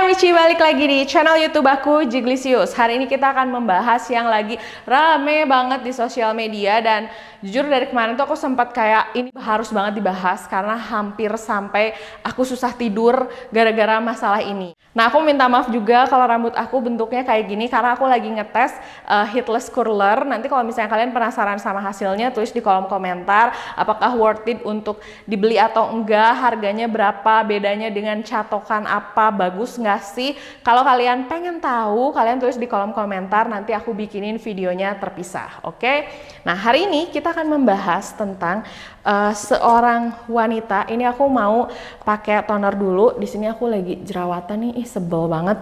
Konnichiwa, balik lagi di channel YouTube aku, Jiglisius. Hari ini kita akan membahas yang lagi rame banget di sosial media. Dan jujur dari kemarin tuh aku sempat kayak ini harus banget dibahas karena hampir sampai aku susah tidur gara-gara masalah ini. Nah, aku minta maaf juga kalau rambut aku bentuknya kayak gini karena aku lagi ngetes heatless curler. Nanti kalau misalnya kalian penasaran sama hasilnya, tulis di kolom komentar apakah worth it untuk dibeli atau enggak, harganya berapa, bedanya dengan catokan apa, bagus nggak sih? Kalau kalian pengen tahu, kalian tulis di kolom komentar, nanti aku bikinin videonya terpisah, oke? Nah, hari ini kita akan membahas tentang seorang wanita. Ini aku mau pakai toner dulu. Di sini aku lagi jerawatan nih, sebel banget.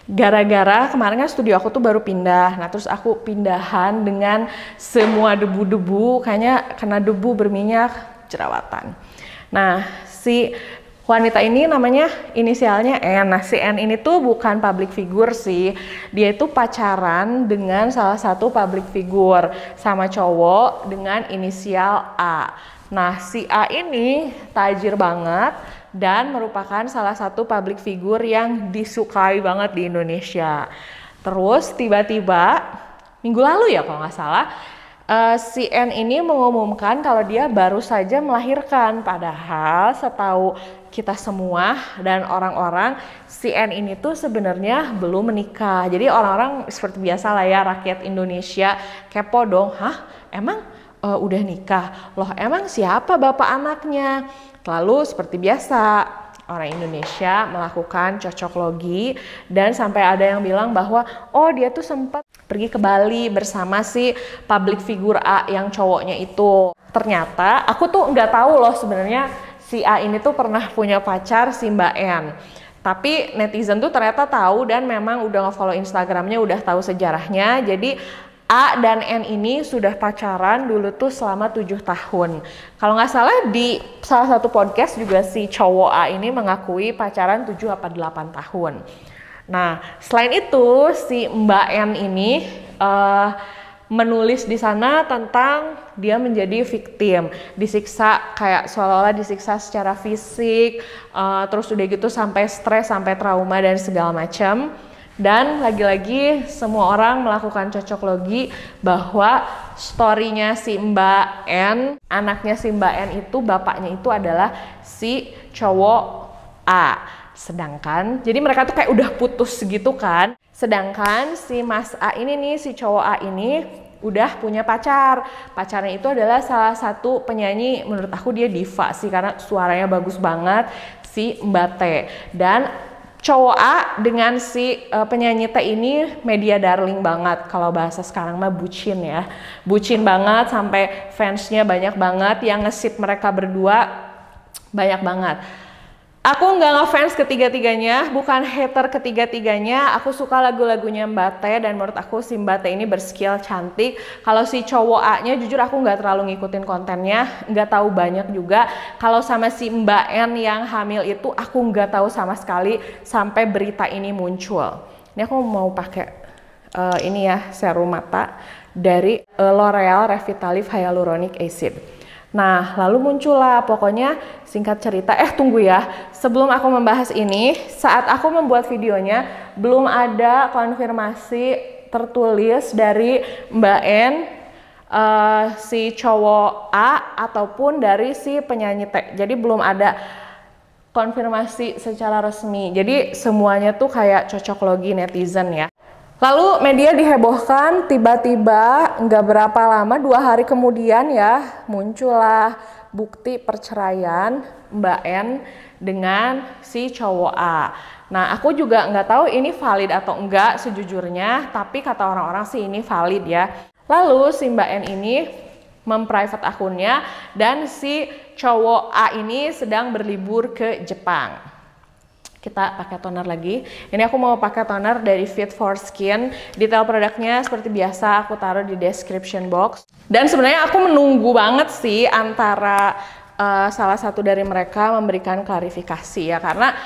Gara-gara kemarin kan studio aku tuh baru pindah. Nah, terus aku pindahan dengan semua debu-debu, kayaknya kena debu berminyak, jerawatan. Nah, si wanita ini namanya inisialnya N. Nah, si N ini tuh bukan public figure sih. Dia itu pacaran dengan salah satu public figure sama cowok dengan inisial A. Nah, si A ini tajir banget dan merupakan salah satu public figure yang disukai banget di Indonesia. Terus tiba-tiba minggu lalu ya kalau nggak salah, si N ini mengumumkan kalau dia baru saja melahirkan. Padahal setahu kita semua dan orang-orang, si N ini tuh sebenarnya belum menikah. Jadi orang-orang seperti biasa lah ya, rakyat Indonesia kepo dong, hah emang udah nikah? Loh emang siapa bapak anaknya? Lalu seperti biasa orang Indonesia melakukan cocok logi dan sampai ada yang bilang bahwa oh dia tuh sempat pergi ke Bali bersama si public figure A yang cowoknya itu. Ternyata aku tuh nggak tahu loh sebenarnya si A ini tuh pernah punya pacar si Mbak N. Tapi netizen tuh ternyata tahu dan memang udah nge-follow Instagramnya, udah tahu sejarahnya. Jadi A dan N ini sudah pacaran dulu tuh selama 7 tahun. Kalau nggak salah di salah satu podcast juga si cowok A ini mengakui pacaran 7 apa 8 tahun. Nah, selain itu si Mbak N ini menulis di sana tentang dia menjadi victim, disiksa kayak seolah-olah disiksa secara fisik, terus udah gitu sampai stres, sampai trauma dan segala macam. Dan lagi-lagi semua orang melakukan cocok logi bahwa storynya si Mbak N, anaknya si Mbak N itu bapaknya itu adalah si cowok A. Sedangkan, jadi mereka tuh kayak udah putus gitu kan. Sedangkan si Mas A ini nih, si cowok A ini udah punya pacar. Pacarnya itu adalah salah satu penyanyi, menurut aku dia diva sih karena suaranya bagus banget, si Mbak T. Dan cowok A dengan si penyanyi T ini media darling banget. Kalau bahasa sekarang mah bucin ya. Bucin banget sampai fansnya banyak banget yang nge-ship mereka berdua banyak banget. Aku nggak ngefans ketiga-tiganya, bukan hater ketiga-tiganya. Aku suka lagu-lagunya Mbak T dan menurut aku si Mbak T ini berskill cantik. Kalau si cowok A-nya jujur aku nggak terlalu ngikutin kontennya, nggak tahu banyak juga. Kalau sama si Mbak N yang hamil itu aku nggak tahu sama sekali sampai berita ini muncul. Ini aku mau pakai ini ya, serum mata dari L'Oreal Revitalift Hyaluronic Acid. Nah, lalu muncullah pokoknya singkat cerita, tunggu ya, sebelum aku membahas ini, saat aku membuat videonya, belum ada konfirmasi tertulis dari Mbak N, si cowok A, ataupun dari si penyanyi T. Jadi belum ada konfirmasi secara resmi, jadi semuanya tuh kayak cocok logi netizen ya. Lalu media dihebohkan, tiba-tiba nggak berapa lama, 2 hari kemudian ya, muncullah bukti perceraian Mbak N dengan si cowok A. Nah, aku juga nggak tahu ini valid atau enggak sejujurnya, tapi kata orang-orang sih ini valid ya. Lalu si Mbak N ini memprivate akunnya dan si cowok A ini sedang berlibur ke Jepang. Kita pakai toner lagi. Ini aku mau pakai toner dari Fit for Skin. Detail produknya seperti biasa aku taruh di description box. Dan sebenarnya aku menunggu banget sih antara salah satu dari mereka memberikan klarifikasi ya, karena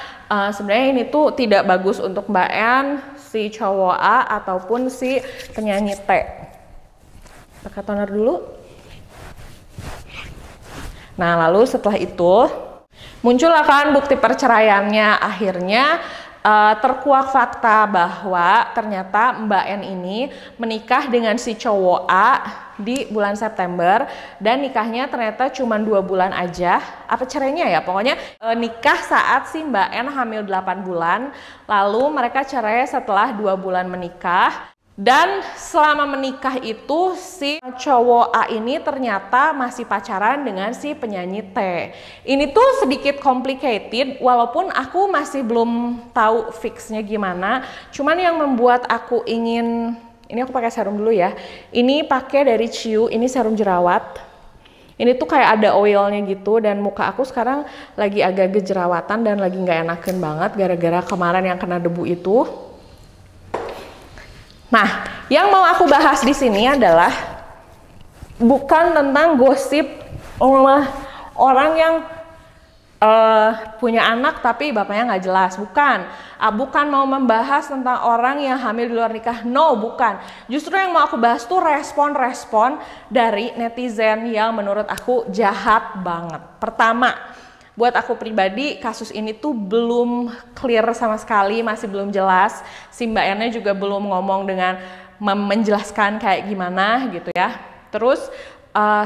sebenarnya ini tuh tidak bagus untuk Mbak N, si cowok A ataupun si penyanyi T. Pakai toner dulu. Nah, lalu setelah itu muncullah kan bukti perceraiannya. Akhirnya terkuak fakta bahwa ternyata Mbak N ini menikah dengan si cowok A di bulan September, dan nikahnya ternyata cuma 2 bulan aja, apa cerainya ya, pokoknya nikah saat si Mbak N hamil 8 bulan, lalu mereka cerai setelah 2 bulan menikah. Dan selama menikah itu si cowok A ini ternyata masih pacaran dengan si penyanyi T. Ini tuh sedikit complicated, walaupun aku masih belum tahu fixnya gimana. Cuman yang membuat aku ingin, ini aku pakai serum dulu ya. Ini pakai dari Ciu, ini serum jerawat. Ini tuh kayak ada oilnya gitu, dan muka aku sekarang lagi agak jerawatan dan lagi nggak enakan banget gara-gara kemarin yang kena debu itu. Nah, yang mau aku bahas di sini adalah bukan tentang gosip orang yang punya anak tapi bapaknya nggak jelas, bukan. Bukan mau membahas tentang orang yang hamil di luar nikah, no, bukan. Justru yang mau aku bahas tuh respon-respon dari netizen yang menurut aku jahat banget. Pertama, buat aku pribadi, kasus ini tuh belum clear sama sekali, masih belum jelas. Si Mbak N-nya juga belum ngomong dengan menjelaskan kayak gimana gitu ya. Terus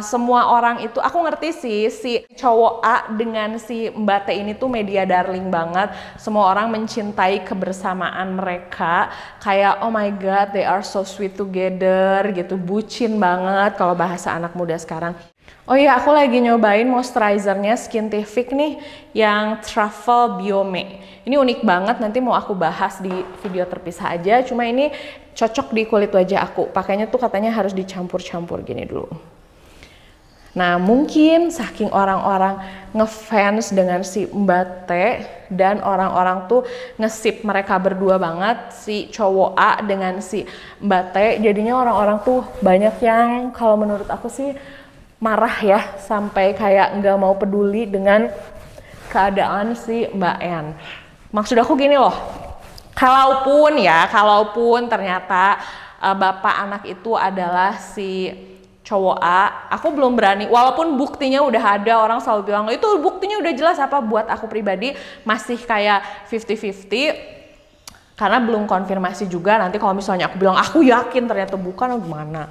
semua orang itu, aku ngerti sih, si cowok A dengan si Mbak T ini tuh media darling banget. Semua orang mencintai kebersamaan mereka. Kayak oh my god, they are so sweet together gitu, bucin banget kalau bahasa anak muda sekarang. Oh iya, aku lagi nyobain moisturizernya Skintific nih yang Truffle Biome. Ini unik banget, nanti mau aku bahas di video terpisah aja. Cuma ini cocok di kulit wajah aku. Pakainya tuh katanya harus dicampur-campur gini dulu. Nah, mungkin saking orang-orang ngefans dengan si Mbak T dan orang-orang tuh ngesip mereka berdua banget, si cowok A dengan si Mbak T. Jadinya orang-orang tuh banyak yang kalau menurut aku sih marah ya, sampai kayak nggak mau peduli dengan keadaan si Mbak N. Maksud aku gini loh, kalaupun ternyata bapak anak itu adalah si cowok A, aku belum berani, walaupun buktinya udah ada, orang selalu bilang itu buktinya udah jelas, apa buat aku pribadi masih kayak 50-50. Karena belum konfirmasi juga, nanti kalau misalnya aku bilang aku yakin ternyata bukan, gimana.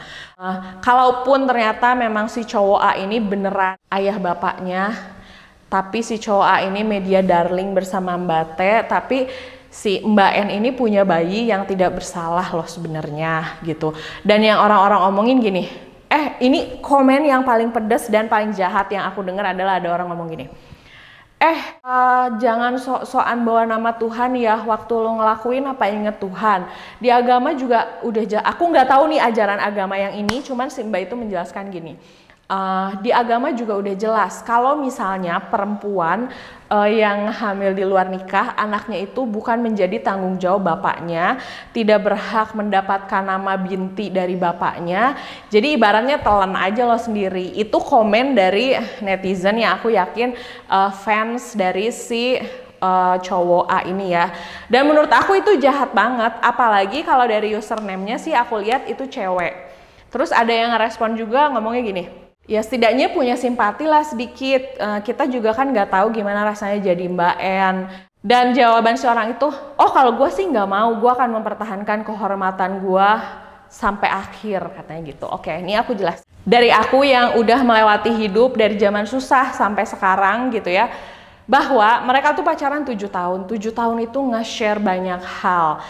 Kalaupun ternyata memang si cowok A ini beneran ayah bapaknya, tapi si cowok A ini media darling bersama Mbak T, tapi si Mbak N ini punya bayi yang tidak bersalah loh sebenarnya gitu. Dan yang orang-orang omongin gini, ini komen yang paling pedas dan paling jahat yang aku dengar adalah ada orang ngomong gini, jangan sok-sokan bawa nama Tuhan ya, waktu lo ngelakuin apa inget Tuhan. Di agama juga udah aku nggak tahu nih ajaran agama yang ini, cuman si Mbak itu menjelaskan gini, di agama juga udah jelas kalau misalnya perempuan yang hamil di luar nikah, anaknya itu bukan menjadi tanggung jawab bapaknya, tidak berhak mendapatkan nama binti dari bapaknya. Jadi ibaratnya telan aja lo sendiri. Itu komen dari netizen yang aku yakin fans dari si cowok A ini ya. Dan menurut aku itu jahat banget, apalagi kalau dari username-nya sih aku lihat itu cewek. Terus ada yang ngerespon juga ngomongnya gini, ya setidaknya punya simpati lah sedikit, kita juga kan nggak tahu gimana rasanya jadi Mbak N. Dan jawaban seorang itu, oh kalau gue sih nggak mau, gue akan mempertahankan kehormatan gue sampai akhir, katanya gitu. Oke, ini aku jelas. Dari aku yang udah melewati hidup dari zaman susah sampai sekarang gitu ya, bahwa mereka tuh pacaran 7 tahun. 7 tahun itu nge-share banyak hal.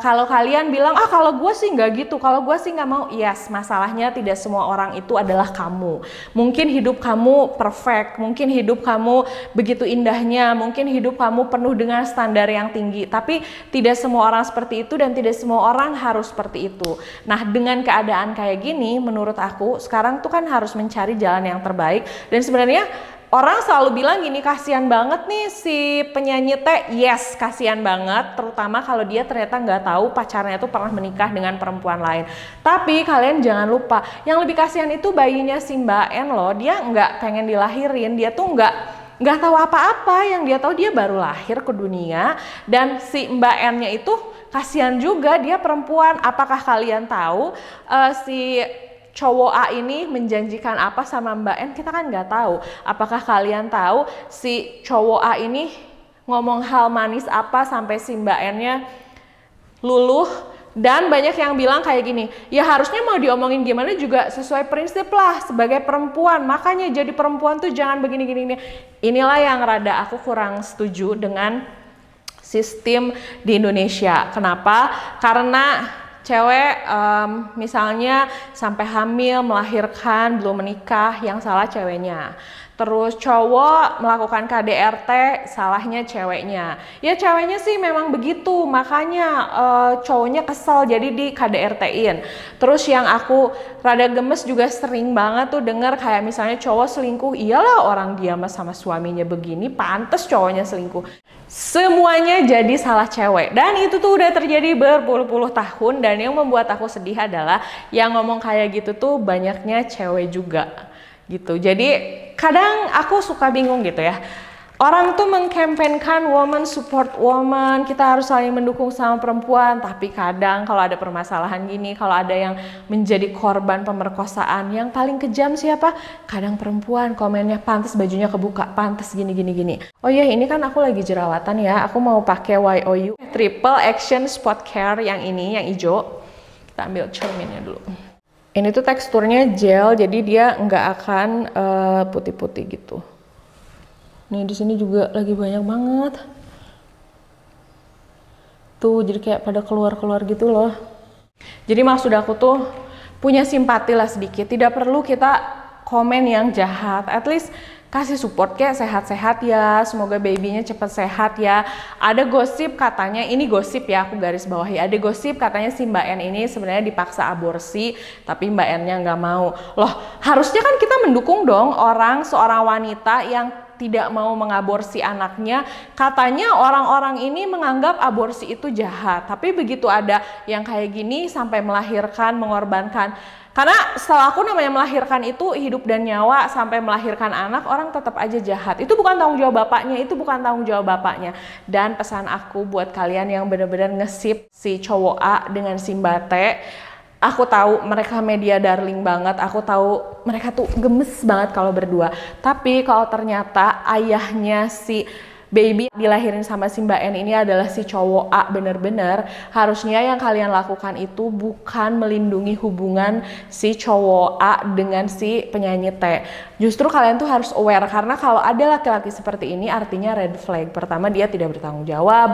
Kalau kalian bilang, kalau gue sih nggak gitu, kalau gue sih nggak mau, yes, masalahnya tidak semua orang itu adalah kamu. Mungkin hidup kamu perfect, mungkin hidup kamu begitu indahnya, mungkin hidup kamu penuh dengan standar yang tinggi, tapi tidak semua orang seperti itu dan tidak semua orang harus seperti itu. Nah, dengan keadaan kayak gini, menurut aku sekarang tuh kan harus mencari jalan yang terbaik. Dan sebenarnya orang selalu bilang gini, kasihan banget nih si penyanyi T. Yes, kasihan banget, terutama kalau dia ternyata nggak tahu pacarnya tuh pernah menikah dengan perempuan lain. Tapi kalian jangan lupa, yang lebih kasihan itu bayinya si Mbak N loh. Dia nggak pengen dilahirin, dia tuh nggak tahu apa-apa, yang dia tahu dia baru lahir ke dunia. Dan si Mbak N-nya itu kasihan juga, dia perempuan. Apakah kalian tahu si cowok A ini menjanjikan apa sama Mbak N? Kita kan nggak tahu. Apakah kalian tahu si cowok A ini ngomong hal manis apa sampai si Mbak N-nya luluh. Dan banyak yang bilang kayak gini, ya harusnya mau diomongin gimana juga sesuai prinsip lah sebagai perempuan, makanya jadi perempuan tuh jangan begini-gini. Inilah yang rada aku kurang setuju dengan sistem di Indonesia. Kenapa? Karena cewek misalnya sampai hamil, melahirkan, belum menikah, yang salah ceweknya. Terus cowok melakukan KDRT, salahnya ceweknya. Ya ceweknya sih memang begitu, makanya cowoknya kesel jadi di KDRT-in. Terus yang aku rada gemes juga sering banget tuh denger kayak misalnya cowok selingkuh, iyalah orang dia sama suaminya begini, pantes cowoknya selingkuh. Semuanya jadi salah cewek, dan itu tuh udah terjadi berpuluh-puluh tahun. Dan yang membuat aku sedih adalah yang ngomong kayak gitu tuh banyaknya cewek juga gitu. Jadi kadang aku suka bingung gitu ya, orang tuh mengkampanyekan woman support woman, kita harus saling mendukung sama perempuan, tapi kadang kalau ada permasalahan gini, kalau ada yang menjadi korban pemerkosaan, yang paling kejam siapa? Kadang perempuan, komennya pantas bajunya kebuka, pantas gini. Oh iya, ini kan aku lagi jerawatan ya, aku mau pakai YOU Triple Action Spot Care yang ini, yang hijau. Kita ambil cerminnya dulu. Ini tuh teksturnya gel, jadi dia nggak akan putih-putih gitu. Nih di sini juga lagi banyak banget. Tuh jadi kayak pada keluar-keluar gitu loh. Jadi maksud aku tuh punya simpati lah sedikit. Tidak perlu kita komen yang jahat. At least kasih support kayak sehat-sehat ya, semoga babynya cepat sehat ya. Ada gosip katanya, ini gosip ya, aku garis bawahi, ada gosip katanya si Mbak N ini sebenarnya dipaksa aborsi, tapi Mbak N-nya nggak mau. Loh, harusnya kan kita mendukung dong seorang wanita yang tidak mau mengaborsi anaknya. Katanya orang-orang ini menganggap aborsi itu jahat, tapi begitu ada yang kayak gini sampai melahirkan, mengorbankan. Karena setelah aku namanya melahirkan itu hidup dan nyawa, sampai melahirkan anak, orang tetap aja jahat. Itu bukan tanggung jawab bapaknya, itu bukan tanggung jawab bapaknya. Dan pesan aku buat kalian yang benar-benar ngesip si cowok A dengan si Mbak T, aku tahu mereka media darling banget, aku tahu mereka tuh gemes banget kalau berdua. Tapi kalau ternyata ayahnya si baby dilahirin sama si Mbak N ini adalah si cowok A bener-bener, harusnya yang kalian lakukan itu bukan melindungi hubungan si cowok A dengan si penyanyi T. Justru kalian tuh harus aware, karena kalau ada laki-laki seperti ini artinya red flag. Pertama, dia tidak bertanggung jawab.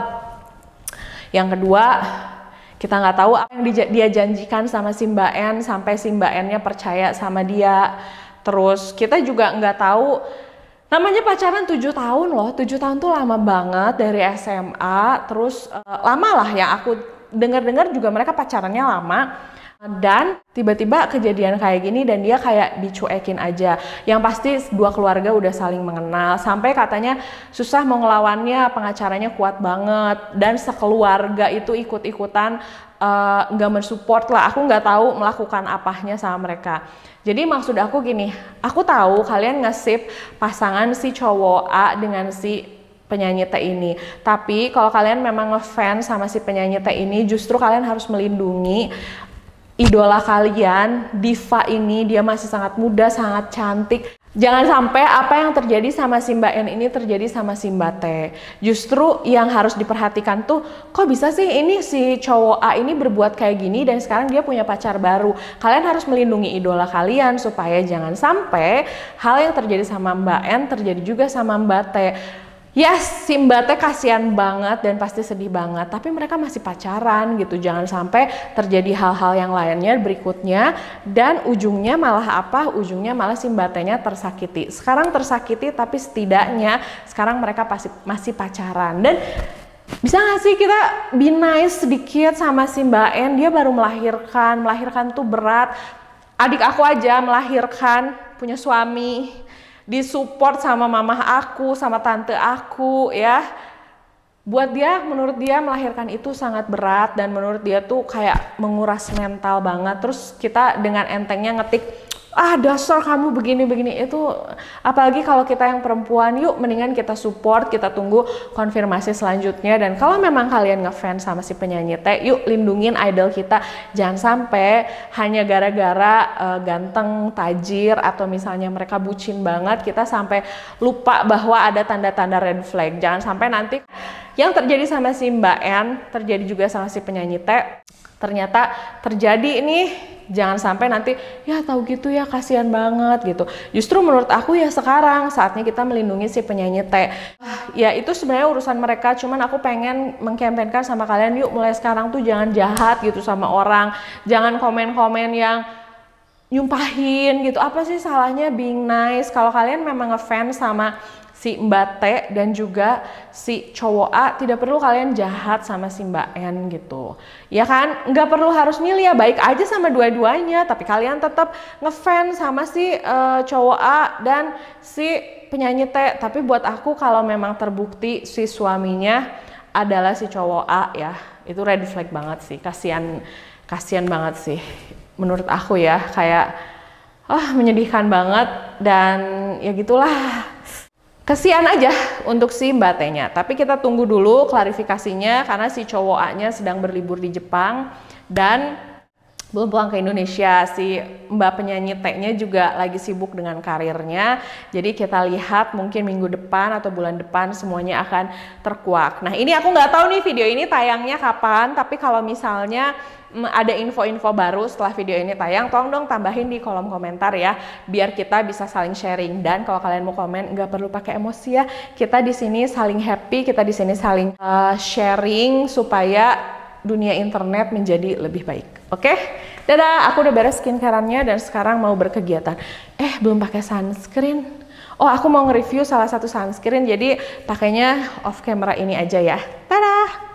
Yang kedua, kita nggak tahu apa yang dia janjikan sama si Mbak N sampai si Mbak N-nya percaya sama dia. Terus kita juga nggak tahu, namanya pacaran 7 tahun loh, 7 tahun tuh lama banget dari SMA, terus lama lah yang aku dengar-dengar juga mereka pacarannya lama. Dan tiba-tiba kejadian kayak gini dan dia kayak dicuekin aja. Yang pasti dua keluarga udah saling mengenal, sampai katanya susah mau ngelawannya, pengacaranya kuat banget. Dan sekeluarga itu ikut-ikutan nggak mensupport lah, aku nggak tahu melakukan apanya sama mereka. Jadi maksud aku gini, aku tahu kalian nge-sip pasangan si cowok A dengan si penyanyi T ini. Tapi kalau kalian memang ngefans sama si penyanyi T ini, justru kalian harus melindungi idola kalian, diva ini. Dia masih sangat muda, sangat cantik. Jangan sampai apa yang terjadi sama si Mbak N ini terjadi sama si Mbak T. Justru yang harus diperhatikan tuh, kok bisa sih ini si cowok A ini berbuat kayak gini dan sekarang dia punya pacar baru. Kalian harus melindungi idola kalian supaya jangan sampai hal yang terjadi sama Mbak N terjadi juga sama Mbak T. Yes, si Mbak T kasihan banget dan pasti sedih banget, tapi mereka masih pacaran gitu. Jangan sampai terjadi hal-hal yang lainnya berikutnya dan ujungnya malah apa? Ujungnya malah si Mbak T-nya tersakiti. Sekarang tersakiti, tapi setidaknya sekarang mereka masih pacaran. Dan bisa gak sih kita be nice sedikit sama si Mbak N? Dia baru melahirkan tuh berat. Adik aku aja melahirkan, punya suami, disupport sama mama aku, sama tante aku ya. Buat dia, menurut dia melahirkan itu sangat berat dan menurut dia tuh kayak menguras mental banget. Terus kita dengan entengnya ngetik, ah dasar kamu begini-begini, itu apalagi kalau kita yang perempuan, yuk mendingan kita support, kita tunggu konfirmasi selanjutnya. Dan kalau memang kalian ngefans sama si penyanyi T, yuk lindungin idol kita, jangan sampai hanya gara-gara ganteng, tajir, atau misalnya mereka bucin banget, kita sampai lupa bahwa ada tanda-tanda red flag. Jangan sampai nanti yang terjadi sama si Mbak N terjadi juga sama si penyanyi T, ternyata terjadi ini. Jangan sampai nanti ya tahu gitu ya, kasihan banget gitu. Justru menurut aku ya sekarang saatnya kita melindungi si penyanyi T. Ya itu sebenarnya urusan mereka, cuman aku pengen mengkampanyekan sama kalian, yuk mulai sekarang tuh jangan jahat gitu sama orang, jangan komen-komen yang nyumpahin gitu. Apa sih salahnya being nice? Kalau kalian memang ngefans sama si Mbak T dan juga si cowok A, tidak perlu kalian jahat sama si Mbak N gitu. Ya kan? Nggak perlu harus milih, ya baik aja sama dua-duanya, tapi kalian tetap ngefans sama si cowok A dan si penyanyi T. Tapi buat aku kalau memang terbukti si suaminya adalah si cowok A, ya itu red flag banget sih. Kasian banget sih menurut aku ya, kayak menyedihkan banget. Dan ya gitulah, kasihan aja untuk si Mbak T-nya. Tapi kita tunggu dulu klarifikasinya karena si cowok A-nya sedang berlibur di Jepang dan belum pulang ke Indonesia. Si Mbak penyanyi T-nya juga lagi sibuk dengan karirnya. Jadi kita lihat mungkin minggu depan atau bulan depan semuanya akan terkuak. Nah ini aku nggak tahu nih video ini tayangnya kapan, tapi kalau misalnya ada info-info baru setelah video ini tayang, tolong dong tambahin di kolom komentar ya, biar kita bisa saling sharing. Dan kalau kalian mau komen nggak perlu pakai emosi ya, kita di sini saling happy, kita di sini saling sharing supaya dunia internet menjadi lebih baik. Oke? Dadah, aku udah beres skincare-nya dan sekarang mau berkegiatan. Belum pakai sunscreen. Oh, aku mau nge-review salah satu sunscreen, jadi pakainya off camera ini aja ya. Dadah!